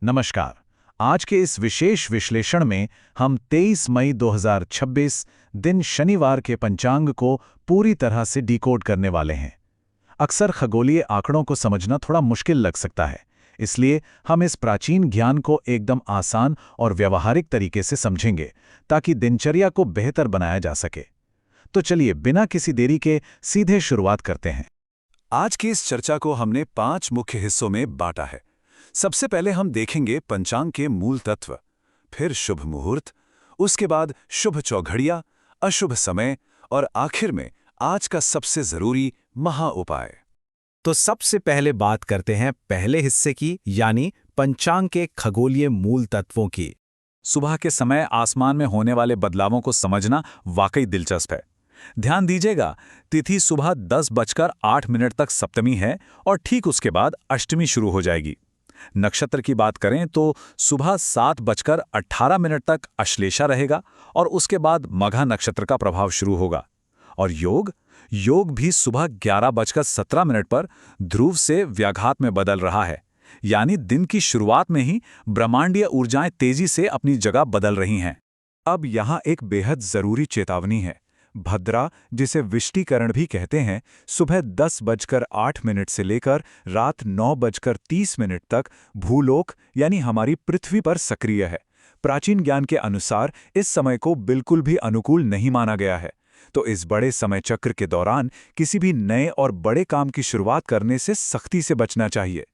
नमस्कार। आज के इस विशेष विश्लेषण में हम 23 मई 2026 दिन शनिवार के पंचांग को पूरी तरह से डिकोड करने वाले हैं। अक्सर खगोलीय आंकड़ों को समझना थोड़ा मुश्किल लग सकता है, इसलिए हम इस प्राचीन ज्ञान को एकदम आसान और व्यावहारिक तरीके से समझेंगे ताकि दिनचर्या को बेहतर बनाया जा सके। तो चलिए बिना किसी देरी के सीधे शुरुआत करते हैं। आज की इस चर्चा को हमने 5 मुख्य हिस्सों में बांटा है। सबसे पहले हम देखेंगे पंचांग के मूल तत्व, फिर शुभ मुहूर्त, उसके बाद शुभ चौघड़िया, अशुभ समय और आखिर में आज का सबसे जरूरी महा उपाय। तो सबसे पहले बात करते हैं पहले हिस्से की, यानी पंचांग के खगोलीय मूल तत्वों की। सुबह के समय आसमान में होने वाले बदलावों को समझना वाकई दिलचस्प है। ध्यान दीजिएगा, तिथि सुबह 10:08 तक सप्तमी है और ठीक उसके बाद अष्टमी शुरू हो जाएगी। नक्षत्र की बात करें तो सुबह 7:18 तक अश्लेषा रहेगा और उसके बाद मघा नक्षत्र का प्रभाव शुरू होगा। और योग भी सुबह 11:17 पर ध्रुव से व्याघात में बदल रहा है, यानी दिन की शुरुआत में ही ब्रह्मांडीय ऊर्जाएं तेजी से अपनी जगह बदल रही हैं। अब यहाँ एक बेहद जरूरी चेतावनी है। भद्रा, जिसे विष्टिकरण भी कहते हैं, सुबह 10:08 से लेकर रात 9:30 तक भूलोक यानी हमारी पृथ्वी पर सक्रिय है। प्राचीन ज्ञान के अनुसार इस समय को बिल्कुल भी अनुकूल नहीं माना गया है, तो इस बड़े समय चक्र के दौरान किसी भी नए और बड़े काम की शुरुआत करने से सख्ती से बचना चाहिए।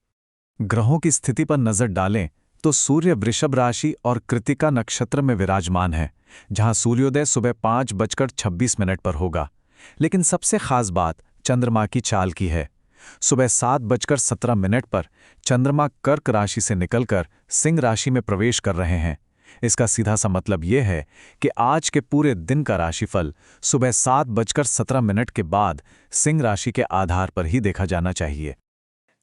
ग्रहों की स्थिति पर नजर डालें तो सूर्य वृषभ राशि और कृत्तिका नक्षत्र में विराजमान है, जहां सूर्योदय सुबह 5:26 पर होगा। लेकिन सबसे खास बात चंद्रमा की चाल की है। सुबह 7:17 पर चंद्रमा कर्क राशि से निकलकर सिंह राशि में प्रवेश कर रहे हैं। इसका सीधा सा मतलब यह है कि आज के पूरे दिन का राशिफल सुबह 7:17 के बाद सिंह राशि के आधार पर ही देखा जाना चाहिए।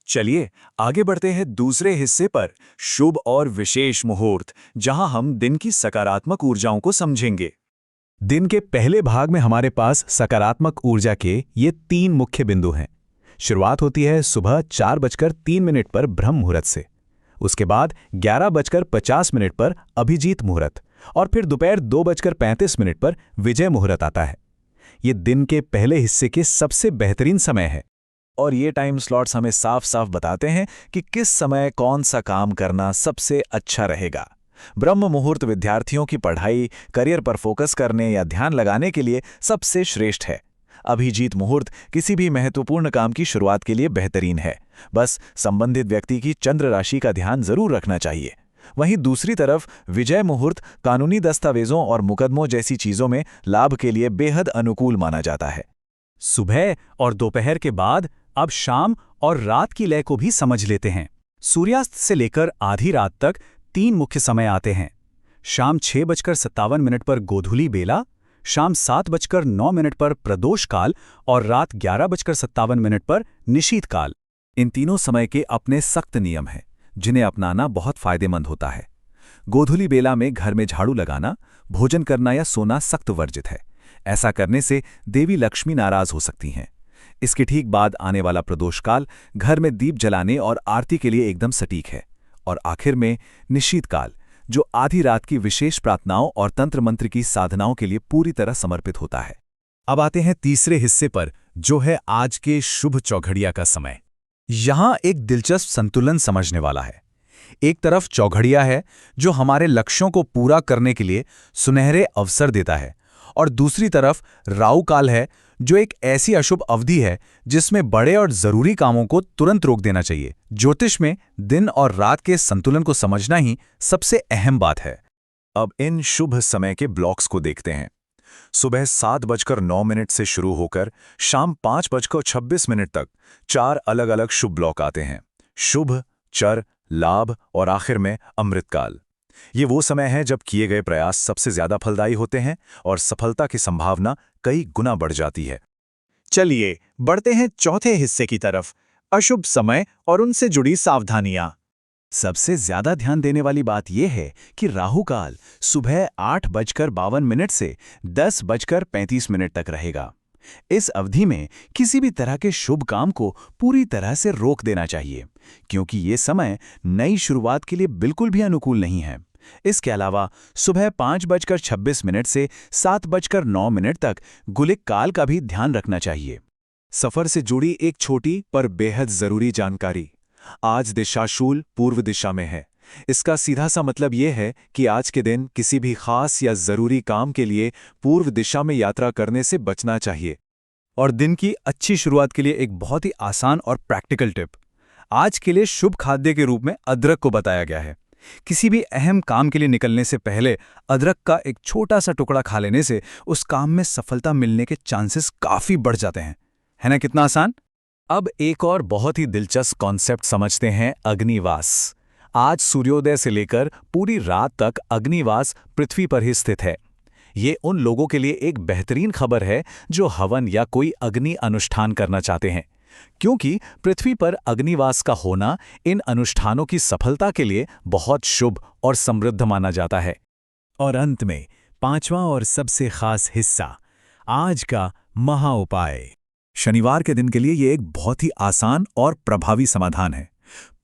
चलिए आगे बढ़ते हैं दूसरे हिस्से पर, शुभ और विशेष मुहूर्त, जहां हम दिन की सकारात्मक ऊर्जाओं को समझेंगे। दिन के पहले भाग में हमारे पास सकारात्मक ऊर्जा के ये 3 मुख्य बिंदु हैं। शुरुआत होती है सुबह 4:03 पर ब्रह्म मुहूर्त से, उसके बाद 11:50 पर अभिजीत मुहूर्त और फिर दोपहर 2:35 पर विजय मुहूर्त आता है। ये दिन के पहले हिस्से के सबसे बेहतरीन समय है और ये टाइम स्लॉट्स हमें साफ साफ बताते हैं कि किस समय कौन सा काम करना सबसे अच्छा रहेगा। ब्रह्म मुहूर्त विद्यार्थियों की पढ़ाई, करियर पर फोकस करने या ध्यान लगाने के लिए सबसे श्रेष्ठ है। अभिजीत मुहूर्त किसी भी महत्वपूर्ण काम की शुरुआत के लिए बेहतरीन है, बस संबंधित व्यक्ति की चंद्र राशि का ध्यान जरूर रखना चाहिए। वहीं दूसरी तरफ विजय मुहूर्त कानूनी दस्तावेजों और मुकदमों जैसी चीजों में लाभ के लिए बेहद अनुकूल माना जाता है। सुबह और दोपहर के बाद अब शाम और रात की लय को भी समझ लेते हैं। सूर्यास्त से लेकर आधी रात तक 3 मुख्य समय आते हैं। शाम 6:57 पर गोधूली बेला, शाम 7:09 पर प्रदोष काल और रात 11:57 पर निशीत काल। इन तीनों समय के अपने सख्त नियम हैं, जिन्हें अपनाना बहुत फायदेमंद होता है। गोधूली बेला में घर में झाड़ू लगाना, भोजन करना या सोना सख्त वर्जित है। ऐसा करने से देवी लक्ष्मी नाराज हो सकती हैं। इसके ठीक बाद आने वाला प्रदोष काल घर में दीप जलाने और आरती के लिए एकदम सटीक है। और आखिर में निशीत काल, जो आधी रात की विशेष प्रार्थनाओं और तंत्र मंत्र की साधनाओं के लिए पूरी तरह समर्पित होता है। अब आते हैं तीसरे हिस्से पर, जो है आज के शुभ चौघड़िया का समय। यहां एक दिलचस्प संतुलन समझने वाला है। एक तरफ चौघड़िया है जो हमारे लक्ष्यों को पूरा करने के लिए सुनहरे अवसर देता है, और दूसरी तरफ राहु काल है जो एक ऐसी अशुभ अवधि है जिसमें बड़े और जरूरी कामों को तुरंत रोक देना चाहिए। ज्योतिष में दिन और रात के संतुलन को समझना ही सबसे अहम बात है। अब इन शुभ समय के ब्लॉक्स को देखते हैं। सुबह 7:09 से शुरू होकर शाम 5:26 तक 4 अलग अलग शुभ ब्लॉक आते हैं। शुभ, चर, लाभ और आखिर में अमृतकाल। ये वो समय है जब किए गए प्रयास सबसे ज्यादा फलदायी होते हैं और सफलता की संभावना कई गुना बढ़ जाती है। चलिए बढ़ते हैं चौथे हिस्से की तरफ, अशुभ समय और उनसे जुड़ी सावधानियां। सबसे ज्यादा ध्यान देने वाली बात यह है कि राहु काल सुबह 8:52 से 10:35 तक रहेगा। इस अवधि में किसी भी तरह के शुभ काम को पूरी तरह से रोक देना चाहिए, क्योंकि ये समय नई शुरुआत के लिए बिल्कुल भी अनुकूल नहीं है। इसके अलावा सुबह 5:26 से 7:09 तक गुलिक काल का भी ध्यान रखना चाहिए। सफर से जुड़ी एक छोटी पर बेहद जरूरी जानकारी। आज दिशाशूल पूर्व दिशा में है। इसका सीधा सा मतलब यह है कि आज के दिन किसी भी खास या जरूरी काम के लिए पूर्व दिशा में यात्रा करने से बचना चाहिए। और दिन की अच्छी शुरुआत के लिए एक बहुत ही आसान और प्रैक्टिकल टिप आज के लिए शुभ खाद्य के रूप में अदरक को बताया गया है। किसी भी अहम काम के लिए निकलने से पहले अदरक का एक छोटा सा टुकड़ा खा लेने से उस काम में सफलता मिलने के चांसेस काफी बढ़ जाते हैं। है ना कितना आसान? अब एक और बहुत ही दिलचस्प कॉन्सेप्ट समझते हैं, अग्निवास। आज सूर्योदय से लेकर पूरी रात तक अग्निवास पृथ्वी पर ही स्थित है। ये उन लोगों के लिए एक बेहतरीन खबर है जो हवन या कोई अग्नि अनुष्ठान करना चाहते हैं, क्योंकि पृथ्वी पर अग्निवास का होना इन अनुष्ठानों की सफलता के लिए बहुत शुभ और समृद्ध माना जाता है। और अंत में 5वां और सबसे खास हिस्सा, आज का महा उपाय। शनिवार के दिन के लिए ये एक बहुत ही आसान और प्रभावी समाधान है।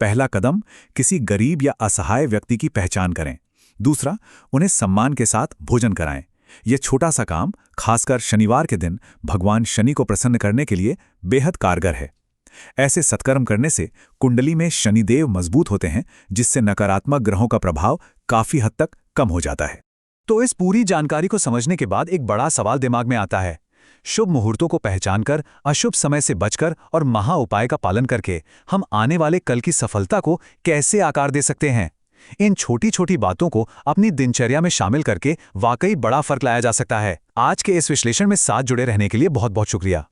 पहला कदम, किसी गरीब या असहाय व्यक्ति की पहचान करें। दूसरा, उन्हें सम्मान के साथ भोजन कराएं। यह छोटा सा काम खासकर शनिवार के दिन भगवान शनि को प्रसन्न करने के लिए बेहद कारगर है। ऐसे सत्कर्म करने से कुंडली में शनिदेव मजबूत होते हैं, जिससे नकारात्मक ग्रहों का प्रभाव काफी हद तक कम हो जाता है। तो इस पूरी जानकारी को समझने के बाद एक बड़ा सवाल दिमाग में आता है। शुभ मुहूर्तों को पहचानकर, अशुभ समय से बचकर और महा उपाय का पालन करके हम आने वाले कल की सफलता को कैसे आकार दे सकते हैं? इन छोटी छोटी बातों को अपनी दिनचर्या में शामिल करके वाकई बड़ा फर्क लाया जा सकता है। आज के इस विश्लेषण में साथ जुड़े रहने के लिए बहुत बहुत शुक्रिया।